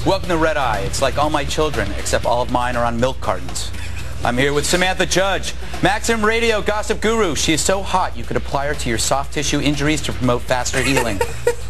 Welcome to Red Eye. It's like all my children, except all of mine are on milk cartons. I'm here with Samantha Judge, Maxim Radio gossip guru. She is so hot you could apply her to your soft tissue injuries to promote faster healing.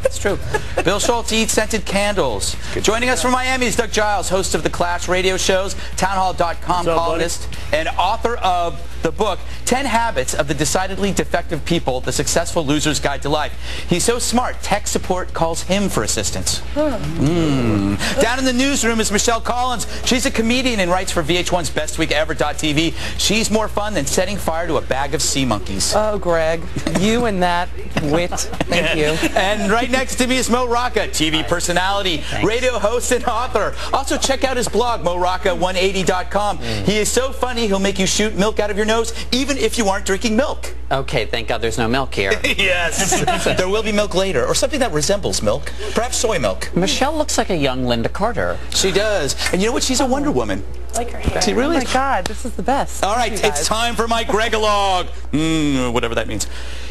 It's true. Bill Schulz eats scented candles. Joining us from Miami is Doug Giles, host of the Clash radio shows, townhall.com columnist, and author of the book, 10 Habits of the Decidedly Defective People, The Successful Loser's Guide to Life. He's so smart, tech support calls him for assistance. Down in the newsroom is Michelle Collins. She's a comedian and writes for VH1's BestWeekEver.tv. She's more fun than setting fire to a bag of sea monkeys. Oh, Greg, you and that wit. Thank you. And right next to me is Mo Rocca, TV personality, radio host, and author. Also, check out his blog, MoRocca180.com. He is so funny, he'll make you shoot milk out of your nose, even if you aren't drinking milk. Okay, thank God there's no milk here. Yes. There will be milk later, or something that resembles milk. Perhaps soy milk. Michelle looks like a young Linda Carter. She does. And you know what? She's a Wonder Woman. I like her hair. She really Oh my God, this is the best. All right, it's time for my Gregalogue. Whatever that means.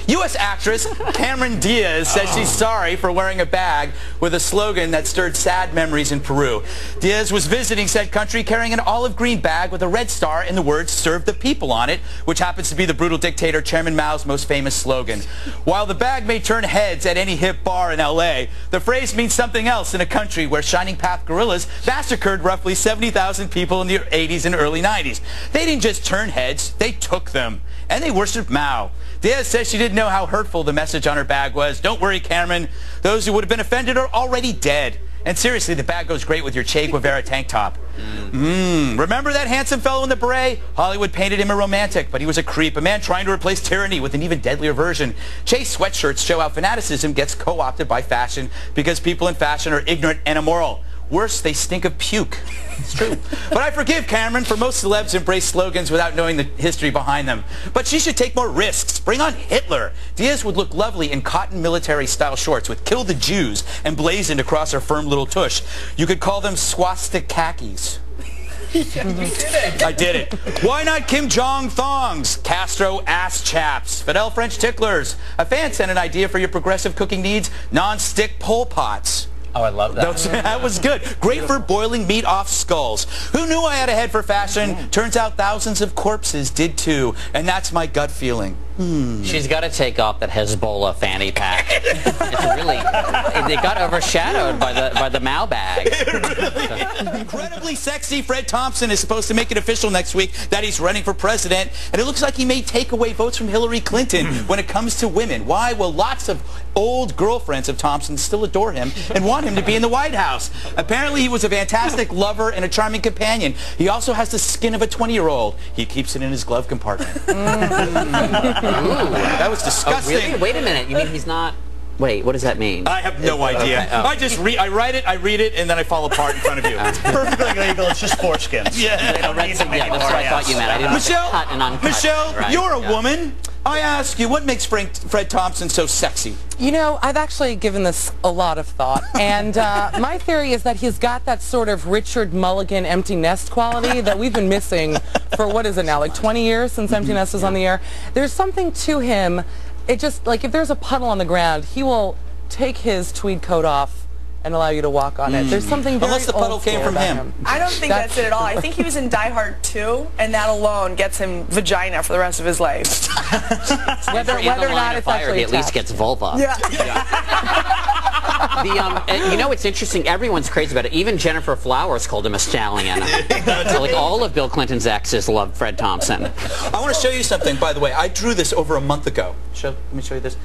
U.S. actress Cameron Diaz says she's sorry for wearing a bag with a slogan that stirred sad memories in Peru. Diaz was visiting said country carrying an olive green bag with a red star and the words "Serve the People" on it, which happens to be the brutal dictator Chairman Mao's most famous slogan. While the bag may turn heads at any hip bar in L.A., the phrase means something else in a country where Shining Path guerrillas massacred roughly 70,000 people in the 80s and early 90s. They didn't just turn heads, they took them. And they worshipped Mao. Diaz says she didn't know how hurtful the message on her bag was. Don't worry, Cameron. Those who would have been offended are already dead. And seriously, the bag goes great with your Che Guevara tank top. Remember that handsome fellow in the beret? Hollywood painted him a romantic, but he was a creep, a man trying to replace tyranny with an even deadlier version. Che's sweatshirts show how fanaticism gets co-opted by fashion because people in fashion are ignorant and immoral. Worse, they stink of puke. It's true. But I forgive Cameron, for most celebs embrace slogans without knowing the history behind them. But she should take more risks. Bring on Hitler. Diaz would look lovely in cotton military-style shorts with "Kill the Jews" emblazoned across her firm little tush. You could call them swastika khakis. Yeah, you did it. I did it. Why not Kim Jong thongs, Castro ass chaps, Fidel French ticklers? A fan sent an idea for your progressive cooking needs: non-stick Pol Pots. Oh, I love that. That was good. Great for boiling meat off skulls. Who knew I had a head for fashion? Turns out thousands of corpses did too. And that's my gut feeling. She's got to take off that Hezbollah fanny pack. It's really, it got overshadowed by the Mao bag. Incredibly sexy Fred Thompson is supposed to make it official next week that he's running for president, and it looks like he may take away votes from Hillary Clinton when it comes to women. Why? Well, lots of old girlfriends of Thompson still adore him and want him to be in the White House. Apparently, he was a fantastic lover and a charming companion. He also has the skin of a 20-year-old. He keeps it in his glove compartment. Ooh, that was disgusting. Oh, really? Wait a minute. You mean he's not... Wait, what does that mean? I have no idea. Okay. Oh. I just I write it, I read it, and then I fall apart in front of you. It's perfectly legal. It's just foreskins. Yeah. They don't need them anymore. That's what I thought you meant. I didn't Michelle, cut and uncut. Michelle, Right. you're a woman. I ask you, what makes Fred Thompson so sexy? You know, I've actually given this a lot of thought, and my theory is that he's got that sort of Richard Mulligan empty nest quality that we've been missing for, what is it now, like 20 years since Empty Nest was on the air. There's something to him. It just, like, if there's a puddle on the ground, he will take his tweed coat off and allow you to walk on it. There's something very Unless the puddle old came school from about him. I don't think that's it at all. I think he was in Die Hard 2, and that alone gets him vagina for the rest of his life. Whether or not it's actually he at least gets vulva. Yeah. You know, it's interesting. Everyone's crazy about it. Even Jennifer Flowers called him a stallion. Like all of Bill Clinton's exes loved Fred Thompson. I want to show you something, by the way. I drew this over a month ago. Let me show you this.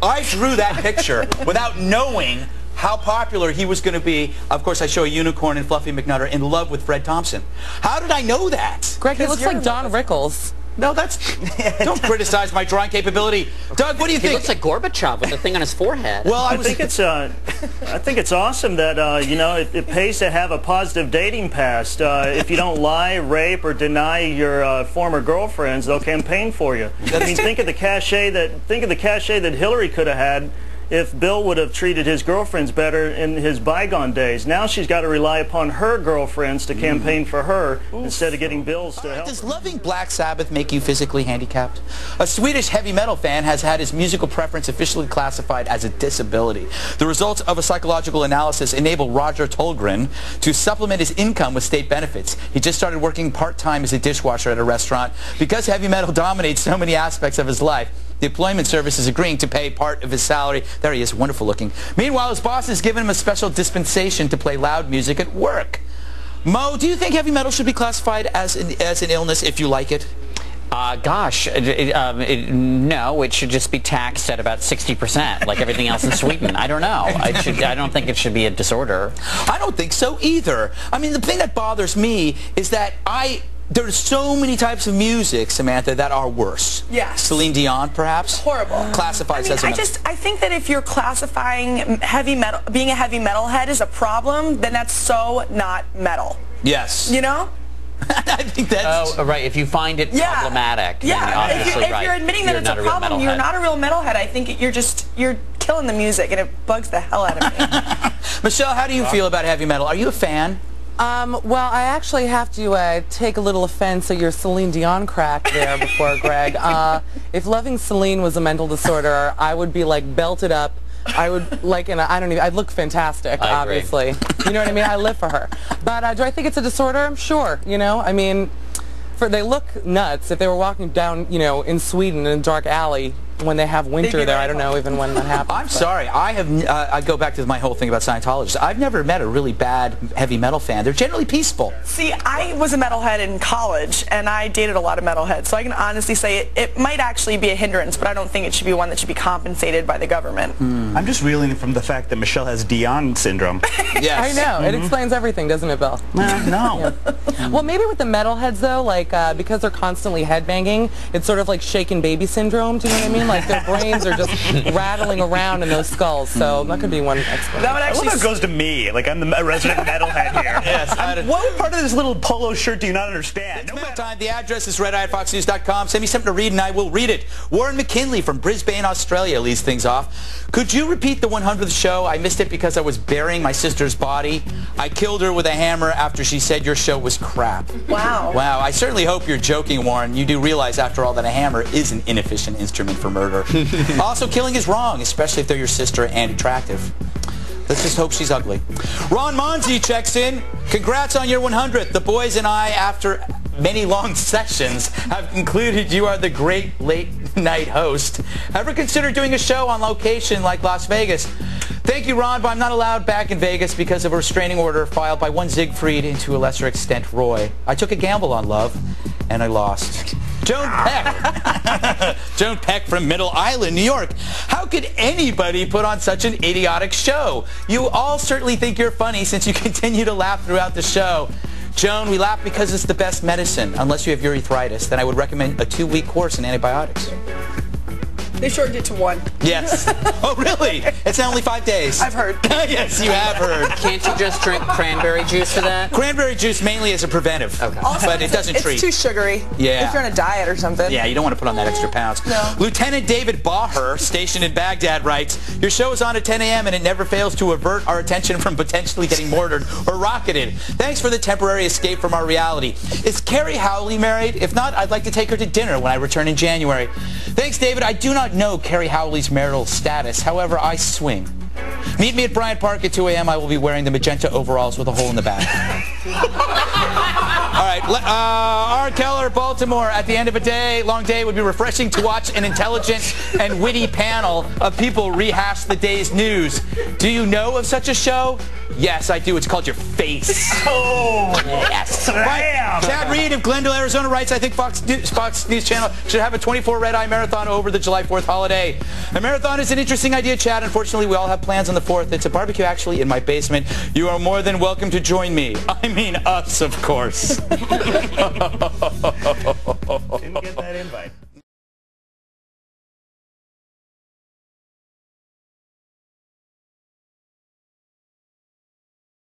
I drew that picture without knowing how popular he was going to be. Of course, I show a unicorn and Fluffy McNutter in love with Fred Thompson. How did I know that? Greg, he looks like Don Rickles. No, that's... Don't criticize my drawing capability. Doug, what do you think? He looks like Gorbachev with the thing on his forehead. Well, I think it's awesome that you know, it pays to have a positive dating past. If you don't lie, rape, or deny your former girlfriends, they'll campaign for you. I mean, think of the cachet that Hillary could have had if Bill would have treated his girlfriends better in his bygone days. Now she's got to rely upon her girlfriends to campaign for her instead of getting Bill's to help. Does loving Black Sabbath make you physically handicapped? A Swedish heavy metal fan has had his musical preference officially classified as a disability. The results of a psychological analysis enable Roger Tolgren to supplement his income with state benefits. He just started working part-time as a dishwasher at a restaurant. Because heavy metal dominates so many aspects of his life, the employment service is agreeing to pay part of his salary. There he is, wonderful looking. Meanwhile, his boss has given him a special dispensation to play loud music at work. Mo, do you think heavy metal should be classified as an illness if you like it? No, it should just be taxed at about 60%, like everything else in Sweden. I don't know. I don't think it should be a disorder. I don't think so either. I mean, the thing that bothers me is that there's so many types of music, Samantha, that are worse. Yes. Celine Dion, perhaps? Horrible. Classifies as a metal. I think that if you're classifying heavy metal, being a heavy metalhead is a problem, then that's so not metal. Yes. You know? I think that's... Oh, right. If you find it problematic, then obviously, if you're admitting that it's a problem, you're not a real metalhead. I think you're killing the music, and it bugs the hell out of me. Michelle, how do you feel about heavy metal? Are you a fan? Well, I actually have to take a little offense at your Celine Dion crack there before, Greg. If loving Celine was a mental disorder, I would be like belted up. I would like, I'd look fantastic, obviously. You know what I mean? I live for her. But do I think it's a disorder? Sure. You know, I mean, they look nuts. If they were walking down, you know, in Sweden in a dark alley when they have winter there, I don't know even when that happens. I'm sorry. I go back to my whole thing about Scientologists. I've never met a really bad heavy metal fan. They're generally peaceful. See, I was a metalhead in college, and I dated a lot of metalheads, so I can honestly say it might actually be a hindrance, but I don't think it should be one that should be compensated by the government. I'm just reeling from the fact that Michelle has Dion syndrome. Yes. I know. It explains everything, doesn't it, Bill? No. Yeah. Well, maybe with the metalheads, though, like, because they're constantly headbanging, it's sort of like shaken baby syndrome, do you know what I mean? Like, their brains are just rattling around in those skulls, so that could be one explanation. That would actually... Well, that goes to me. Like, I'm the resident metalhead here. Yes. What part of this little polo shirt do you not understand? It's mail time. The address is redeye@foxnews.com. Send me something to read and I will read it. Warren McKinley from Brisbane, Australia leads things off. Could you repeat the 100th show? I missed it because I was burying my sister's body. I killed her with a hammer after she said your show was crap. Wow. Wow. I certainly hope you're joking, Warren. You do realize, after all, that a hammer is an inefficient instrument for murder. Also, killing is wrong, especially if they're your sister and attractive. Let's just hope she's ugly. Ron Monzi checks in. Congrats on your 100th. The boys and I, after many long sessions, have concluded you are the great late-night host. Ever consider doing a show on location like Las Vegas? Thank you, Ron, but I'm not allowed back in Vegas because of a restraining order filed by one Siegfried and to a lesser extent Roy. I took a gamble on love, and I lost. Joan Peck. Joan Peck from Middle Island, New York. How could anybody put on such an idiotic show? You all certainly think you're funny since you continue to laugh throughout the show. Joan, we laugh because it's the best medicine. Unless you have urethritis, then I would recommend a 2-week course in antibiotics. They shortened it to 1. Yes. Oh, really? It's only 5 days. I've heard. Yes, you have heard. Can't you just drink cranberry juice for that? Cranberry juice mainly as a preventive, Also, but it doesn't treat. It's too sugary. Yeah. If you're on a diet or something. Yeah, you don't want to put on that extra pounds. No. Lieutenant David Baher, stationed in Baghdad, writes, your show is on at 10 a.m. and it never fails to avert our attention from potentially getting mortared or rocketed. Thanks for the temporary escape from our reality. Is Carrie Howley married? If not, I'd like to take her to dinner when I return in January. Thanks, David. I do not know Carrie Howley's marital status. However, I swing. Meet me at Bryant Park at 2 a.m. I will be wearing the magenta overalls with a hole in the back. All right, R. Keller, Baltimore. At the end of a long day, it would be refreshing to watch an intelligent and witty panel of people rehash the day's news. Do you know of such a show? Yes, I do. It's called Your Face. Oh, yes. Right. Chad Reed of Glendale, Arizona writes, I think Fox News Channel should have a 24 Red Eye Marathon over the July 4th holiday. A marathon is an interesting idea, Chad. Unfortunately, we all have plans on the 4th. It's a barbecue actually in my basement. You are more than welcome to join me. I mean us, of course. Didn't get that invite.